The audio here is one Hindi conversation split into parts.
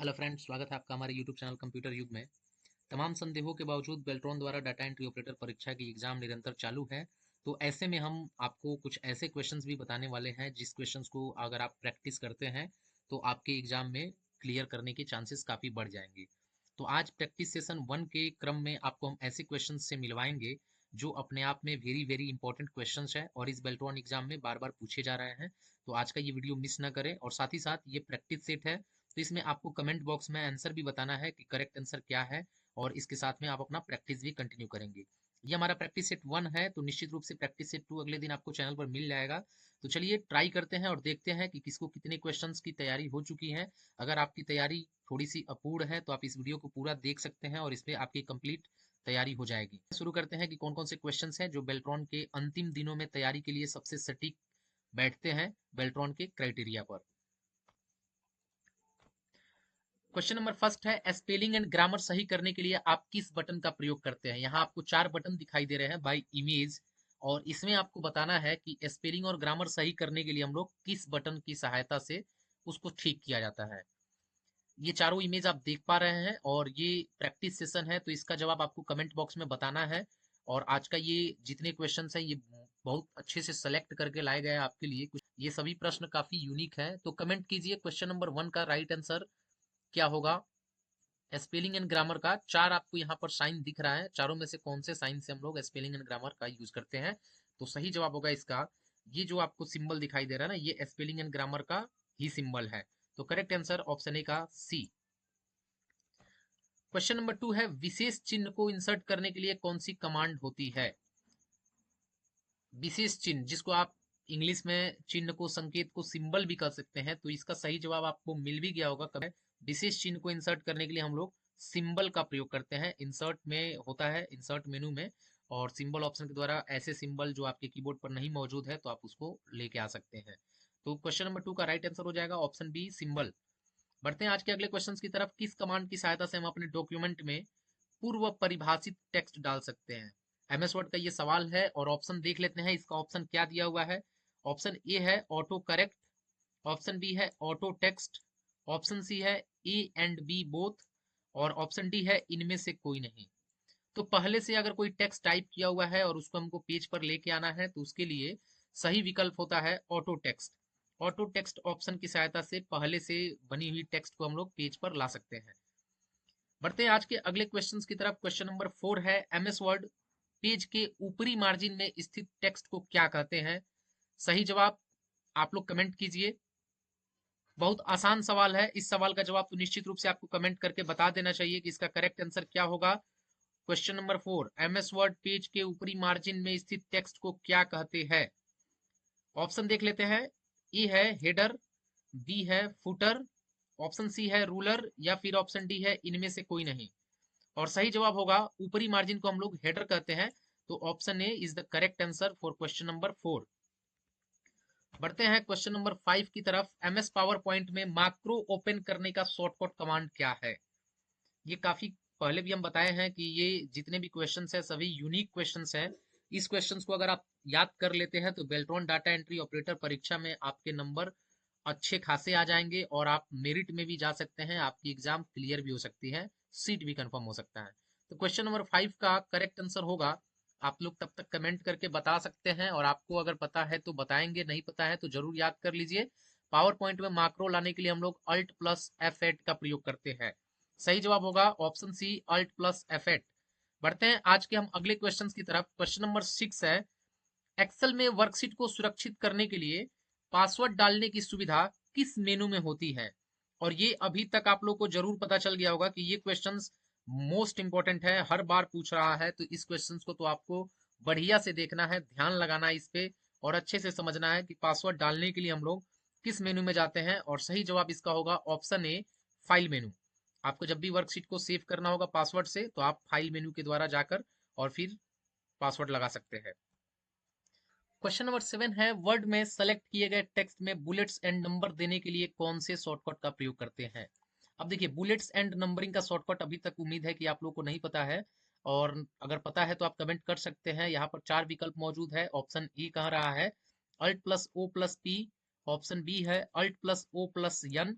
हेलो फ्रेंड्स, स्वागत है आपका हमारे यूट्यूब चैनल कंप्यूटर युग में। तमाम संदेहों के बावजूद बेल्ट्रॉन द्वारा डाटा एंट्री ऑपरेटर परीक्षा की एग्जाम निरंतर चालू है। तो ऐसे में हम आपको कुछ ऐसे क्वेश्चंस भी बताने वाले हैं जिस क्वेश्चंस को अगर आप प्रैक्टिस करते हैं तो आपके एग्जाम में क्लियर करने के चांसेस काफ़ी बढ़ जाएंगे। तो आज प्रैक्टिस सेशन 1 के क्रम में आपको हम ऐसे क्वेश्चन से मिलवाएंगे जो अपने आप में वेरी वेरी इंपॉर्टेंट क्वेश्चन है और इस बेल्ट्रॉन एग्जाम में बार बार पूछे जा रहे हैं। तो आज का ये वीडियो मिस ना करें और साथ ही साथ ये प्रैक्टिस सेट है, तो इसमें आपको कमेंट बॉक्स में आंसर भी बताना है कि करेक्ट आंसर क्या है और इसके साथ में आप अपना प्रैक्टिस भी कंटिन्यू करेंगे। ये हमारा प्रैक्टिस सेट 1 है, तो निश्चित रूप से प्रैक्टिस सेट 2 अगले दिन आपको चैनल पर मिल जाएगा। तो चलिए ट्राई करते हैं और देखते हैं कि किसको कितने क्वेश्चंस की तैयारी हो चुकी है। अगर आपकी तैयारी थोड़ी सी अपूर्ण है तो आप इस वीडियो को पूरा देख सकते हैं और इसमें आपकी कंप्लीट तैयारी हो जाएगी। शुरू करते हैं कि कौन कौन से क्वेश्चंस हैं जो बेल्ट्रॉन के अंतिम दिनों में तैयारी के लिए सबसे सटीक बैठते हैं बेल्ट्रॉन के क्राइटेरिया पर। क्वेश्चन नंबर फर्स्ट है, स्पेलिंग एंड ग्रामर सही करने के लिए आप किस बटन का प्रयोग करते हैं। यहाँ आपको 4 बटन दिखाई दे रहे हैं बाय इमेज और इसमें आपको बताना है कि स्पेलिंग और ग्रामर सही करने के लिए हम लोग किस बटन की सहायता से उसको ठीक किया जाता है। ये चारों इमेज आप देख पा रहे हैं और ये प्रैक्टिस सेशन है, तो इसका जवाब आपको कमेंट बॉक्स में बताना है। और आज का ये जितने क्वेश्चन हैं ये बहुत अच्छे से सेलेक्ट करके लाए गए हैं आपके लिए। कुछ ये सभी प्रश्न काफी यूनिक है, तो कमेंट कीजिए क्वेश्चन नंबर 1 का राइट आंसर क्या होगा। स्पेलिंग एंड ग्रामर का 4 आपको यहाँ पर साइन दिख रहा है, चारों में से कौन से साइन से हम लोग स्पेलिंग एंड ग्रामर का यूज करते हैं। तो सही जवाब होगा इसका ये जो आपको सिंबल दिखाई दे रहा है ना, ये स्पेलिंग एंड ग्रामर का ही सिंबल है। तो करेक्ट आंसर ऑप्शन ए का सी। क्वेश्चन नंबर 2 है, विशेष चिन्ह को इंसर्ट करने के लिए कौन सी कमांड होती है। विशेष चिन्ह जिसको आप इंग्लिश में चिन्ह को संकेत को सिंबल भी कर सकते हैं, तो इसका सही जवाब आपको मिल भी गया होगा। कब विशेष चिन्ह को इंसर्ट करने के लिए हम लोग सिंबल का प्रयोग करते हैं। इंसर्ट में होता है, इंसर्ट मेनू में, और सिंबल ऑप्शन के द्वारा ऐसे सिंबल जो आपके कीबोर्ड पर नहीं मौजूद है तो आप उसको लेके आ सकते हैं। तो क्वेश्चन नंबर 2 का राइट आंसर हो जाएगा ऑप्शन बी सिंबल। बढ़ते हैं आज के अगले क्वेश्चन की तरफ। किस कमांड की सहायता से हम अपने डॉक्यूमेंट में पूर्व परिभाषित टेक्स्ट डाल सकते हैं। एमएस वर्ड का ये सवाल है और ऑप्शन देख लेते हैं इसका ऑप्शन क्या दिया हुआ है। ऑप्शन ए है ऑटो करेक्ट, ऑप्शन बी है ऑटो टेक्स्ट, ऑप्शन सी है ए एंड बी बोथ, और ऑप्शन डी है इनमें से कोई नहीं। तो पहले से अगर कोई टेक्स्ट टाइप किया हुआ है और उसको हमको पेज पर लेके आना है तो उसके लिए सही विकल्प होता है auto text. Auto text option की सहायता से पहले से बनी हुई टेक्स्ट को हम लोग पेज पर ला सकते हैं। बढ़ते हैं आज के अगले क्वेश्चंस की तरफ। क्वेश्चन नंबर 4 है, एमएस वर्ड पेज के ऊपरी मार्जिन में स्थित टेक्स्ट को क्या कहते हैं। सही जवाब आप लोग कमेंट कीजिए। बहुत आसान सवाल है, इस सवाल का जवाब तो निश्चित रूप से आपको कमेंट करके बता देना चाहिए कि इसका करेक्ट आंसर क्या होगा। Question number 4, MS word page के ऊपरी मार्जिन में स्थित टेक्स्ट को क्या कहते हैं। ऑप्शन देख लेते हैं। ए है हेडर, बी है फुटर, ऑप्शन सी है रूलर, या फिर ऑप्शन डी है इनमें से कोई नहीं। और सही जवाब होगा ऊपरी मार्जिन को हम लोग हेडर कहते हैं। तो option A is the correct answer for question number 4। बढ़ते हैं क्वेश्चन नंबर 5 की तरफ। एमएस पावर पॉइंट में मैक्रो ओपन करने का शॉर्टकट कमांड क्या है। ये काफी पहले भी हम बताए हैं कि ये जितने भी क्वेश्चंस हैं सभी यूनिक क्वेश्चंस हैं। इस क्वेश्चंस को अगर आप याद कर लेते हैं तो बेल्ट्रॉन डाटा एंट्री ऑपरेटर परीक्षा में आपके नंबर अच्छे खासे आ जाएंगे और आप मेरिट में भी जा सकते हैं, आपकी एग्जाम क्लियर भी हो सकती है, सीट भी कंफर्म हो सकता है। तो क्वेश्चन नंबर 5 का करेक्ट आंसर होगा, आप लोग तब तक कमेंट करके बता सकते हैं और आपको अगर पता है तो बताएंगे, नहीं पता है तो जरूर याद कर लीजिए। पावर पॉइंट में मैक्रो लाने के लिए हम लोग अल्ट प्लस F8 का प्रयोग करते हैं। सही जवाब होगा option C alt plus F8। बढ़ते हैं आज के हम अगले क्वेश्चन की तरफ। क्वेश्चन नंबर 6 है, एक्सेल में वर्कशीट को सुरक्षित करने के लिए पासवर्ड डालने की सुविधा किस मेनू में होती है। और ये अभी तक आप लोग को जरूर पता चल गया होगा कि ये क्वेश्चंस मोस्ट इंपॉर्टेंट है, हर बार पूछ रहा है, तो इस क्वेश्चंस को तो आपको बढ़िया से देखना है, ध्यान लगाना है इस पे और अच्छे से समझना है कि पासवर्ड डालने के लिए हम लोग किस मेनू में जाते हैं। और सही जवाब इसका होगा ऑप्शन ए फाइल मेनू। आपको जब भी वर्कशीट को सेव करना होगा पासवर्ड से तो आप फाइल मेनू के द्वारा जाकर और फिर पासवर्ड लगा सकते हैं। क्वेश्चन नंबर 7 है, वर्ड में सेलेक्ट किए गए टेक्स्ट में बुलेट्स एंड नंबर देने के लिए कौन से शॉर्टकट का प्रयोग करते हैं। अब देखिए, बुलेट्स एंड नंबरिंग का शॉर्टकट अभी तक उम्मीद है कि आप लोग को नहीं पता है, और अगर पता है तो आप कमेंट कर सकते हैं। यहाँ पर 4 विकल्प मौजूद है। ऑप्शन ए कह रहा है alt plus O plus P, option B है alt plus O plus N,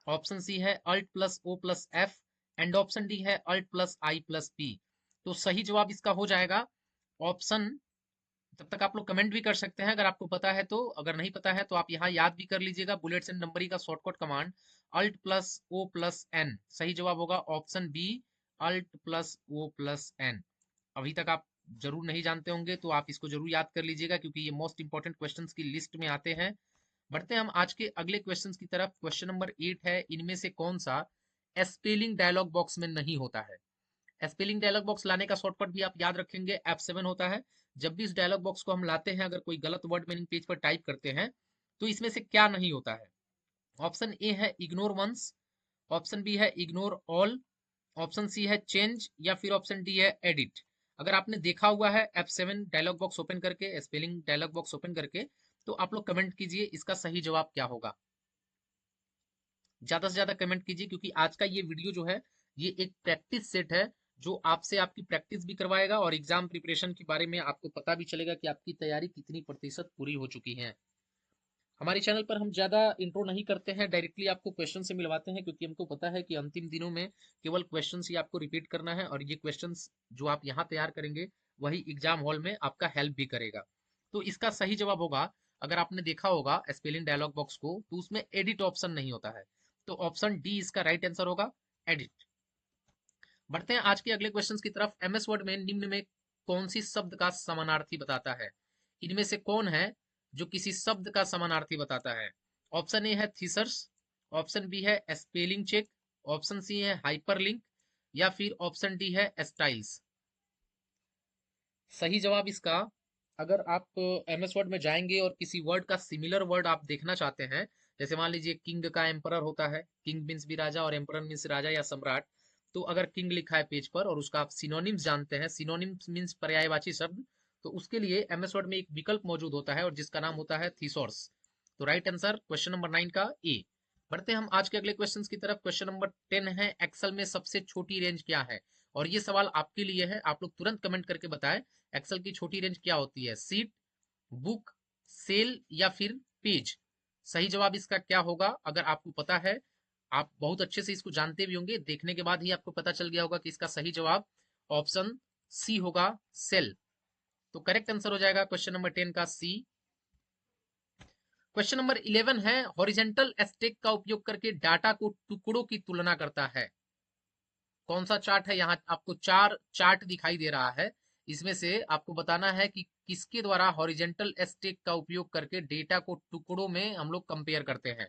option C है alt plus O plus F and option D है alt plus I plus P. तो सही जवाब इसका हो जाएगा ऑप्शन, तब तक आप लोग कमेंट भी कर सकते हैं अगर आपको पता है तो, अगर नहीं पता है तो आप यहाँ याद भी कर लीजिएगा बुलेट्स एंड नंबरिंग का shortcut command Alt plus O plus N. सही जवाब होगा option B Alt plus O plus N. अभी तक आप जरूर नहीं जानते होंगे तो आप इसको जरूर याद कर लीजिएगा क्योंकि ये मोस्ट इंपॉर्टेंट क्वेश्चंस की लिस्ट में आते हैं। बढ़ते हैं हम आज के अगले क्वेश्चंस की तरफ। क्वेश्चन नंबर 8 है, इनमें से कौन सा स्पेलिंग डायलॉग बॉक्स में नहीं होता है। स्पेलिंग डायलॉग बॉक्स लाने का शॉर्टकट भी आप याद रखेंगे F7 होता है। जब भी इस डायलॉग बॉक्स को हम लाते हैं, अगर कोई गलत वर्ड मीनिंग पेज पर टाइप करते हैं तो इसमें से क्या नहीं होता है। ऑप्शन ए है इग्नोर वंस, ऑप्शन बी है इग्नोर ऑल, ऑप्शन सी है चेंज या फिर ऑप्शन डी है एडिट। अगर आपने देखा हुआ है F7 डायलॉग बॉक्स ओपन करके, स्पेलिंग डायलॉग बॉक्स ओपन करके, तो आप लोग कमेंट कीजिए इसका सही जवाब क्या होगा। ज्यादा से ज्यादा कमेंट कीजिए क्योंकि आज का ये वीडियो जो है ये एक प्रैक्टिस सेट है जो आपसे आपकी प्रैक्टिस भी करवाएगा और एग्जाम प्रिपरेशन के बारे में आपको पता भी चलेगा कि आपकी तैयारी कितनी प्रतिशत पूरी हो चुकी है। हमारे चैनल पर हम ज़्यादा इंट्रो नहीं करते हैं, डायरेक्टली आपको क्वेश्चन से मिलवाते हैं क्योंकि हमको पता है कि अंतिम दिनों में केवल क्वेश्चंस ही आपको रिपीट करना है और ये क्वेश्चंस जो आप यहाँ तैयार करेंगे वही एग्जाम हॉल में आपका हेल्प भी करेगा। तो इसका सही जवाब होगा, अगर आपने देखा होगा स्पेलिंग डायलॉग बॉक्स को, तो उसमें एडिट ऑप्शन नहीं होता है। तो ऑप्शन डी इसका राइट आंसर होगा, एडिट। बढ़ते हैं आज के अगले क्वेश्चन की तरफ। एमएस वर्ड में निम्न में कौन सी शब्द का समानार्थी बताता है। इनमें से कौन है जो किसी शब्द का समानार्थी बताता है। ऑप्शन ए है थीसर्स, ऑप्शन बी है स्पेलिंग चेक, ऑप्शन सी है हाइपरलिंक या फिर ऑप्शन डी है स्टाइल्स। सही जवाब इसका, अगर आप एमएस वर्ड में जाएंगे और किसी वर्ड का सिमिलर वर्ड आप देखना चाहते हैं, जैसे मान लीजिए किंग का एम्परर होता है, किंग मीन्स भी राजा और एम्परर मीन्स राजा या सम्राट। तो अगर किंग लिखा है पेज पर और उसका आप सिनोनिम्स जानते हैं, सिनोनिम्स मीन्स पर्यायवाची शब्द, तो उसके लिए एमएस वर्ड में एक विकल्प मौजूद होता है और जिसका नाम होता है थीसॉर्स। तो राइट आंसर क्वेश्चन नंबर 9 का ए। बढ़ते हैं हम आज के अगले क्वेश्चन की तरफ। क्वेश्चन नंबर 10 है, एक्सेल में सबसे छोटी रेंज क्या है। और ये सवाल आपके लिए है, आप लोग तुरंत कमेंट करके बताएं एक्सेल की छोटी रेंज क्या होती है। सीट, बुक, सेल या फिर पेज। सही जवाब इसका क्या होगा, अगर आपको पता है, आप बहुत अच्छे से इसको जानते भी होंगे, देखने के बाद ही आपको पता चल गया होगा कि इसका सही जवाब ऑप्शन सी होगा, सेल। तो करेक्ट आंसर हो जाएगा क्वेश्चन नंबर 10 का सी। क्वेश्चन नंबर 11 है, हॉरिजेंटल स्टैक का उपयोग करके डाटा को टुकड़ों की तुलना करता है। कौन सा चार्ट है, यहाँ आपको 4 चार्ट दिखाई दे रहा है, इसमें से आपको बताना है कि किसके द्वारा हॉरिजेंटल स्टैक का उपयोग करके डेटा को टुकड़ों में हम लोग कंपेयर करते हैं।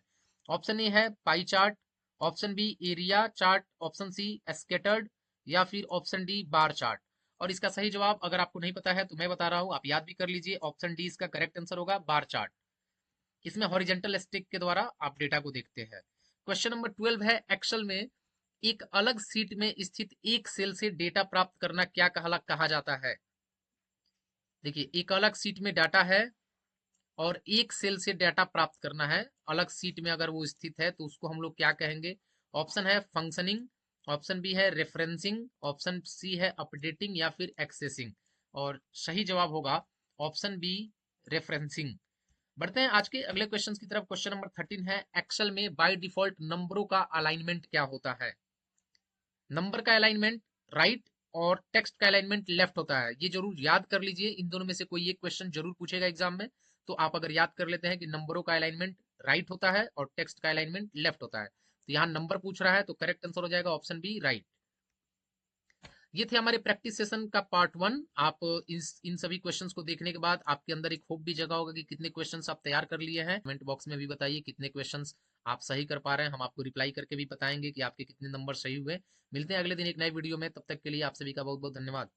ऑप्शन ए है pie chart, option B area chart, option C scattered या फिर ऑप्शन डी बार चार्ट। और इसका सही जवाब अगर आपको नहीं पता है तो मैं बता रहा हूं, आप याद भी कर लीजिए, ऑप्शन डी इसका करेक्ट आंसर होगा, बार चार्ट। इसमें हॉरिजेंटल स्टिक के द्वारा आप डेटा को देखते हैं। क्वेश्चन नंबर 12 है, एक्सेल में एक अलग सीट में स्थित एक सेल से डेटा प्राप्त करना क्या कहा जाता है। देखिए, एक अलग सीट में डाटा है और एक सेल से डाटा प्राप्त करना है, अलग सीट में अगर वो स्थित है तो उसको हम लोग क्या कहेंगे। ऑप्शन है फंक्शनिंग, ऑप्शन बी है रेफरेंसिंग, ऑप्शन सी है अपडेटिंग या फिर एक्सेसिंग। और सही जवाब होगा ऑप्शन बी, रेफरेंसिंग। बढ़ते हैं आज के अगले क्वेश्चन की तरफ। क्वेश्चन नंबर 13 है, एक्सेल में बाय डिफॉल्ट नंबरों का अलाइनमेंट क्या होता है। नंबर का अलाइनमेंट राइट और टेक्स्ट का अलाइनमेंट लेफ्ट होता है। ये जरूर याद कर लीजिए, इन दोनों में से कोई एक क्वेश्चन जरूर पूछेगा एग्जाम में। तो आप अगर याद कर लेते हैं कि नंबरों का अलाइनमेंट राइट होता है और टेक्स्ट का अलाइनमेंट लेफ्ट होता है, तो यहाँ नंबर पूछ रहा है तो करेक्ट आंसर हो जाएगा ऑप्शन बी, राइट। ये थे हमारे प्रैक्टिस सेशन का पार्ट 1। आप इन सभी क्वेश्चंस को देखने के बाद आपके अंदर एक होप भी जगा होगा कि कितने क्वेश्चंस आप तैयार कर लिए हैं। कमेंट बॉक्स में भी बताइए कितने क्वेश्चंस आप सही कर पा रहे हैं, हम आपको रिप्लाई करके भी बताएंगे कि आपके कितने नंबर सही हुए। मिलते हैं अगले दिन एक नए वीडियो में, तब तक के लिए आप सभी का बहुत बहुत धन्यवाद।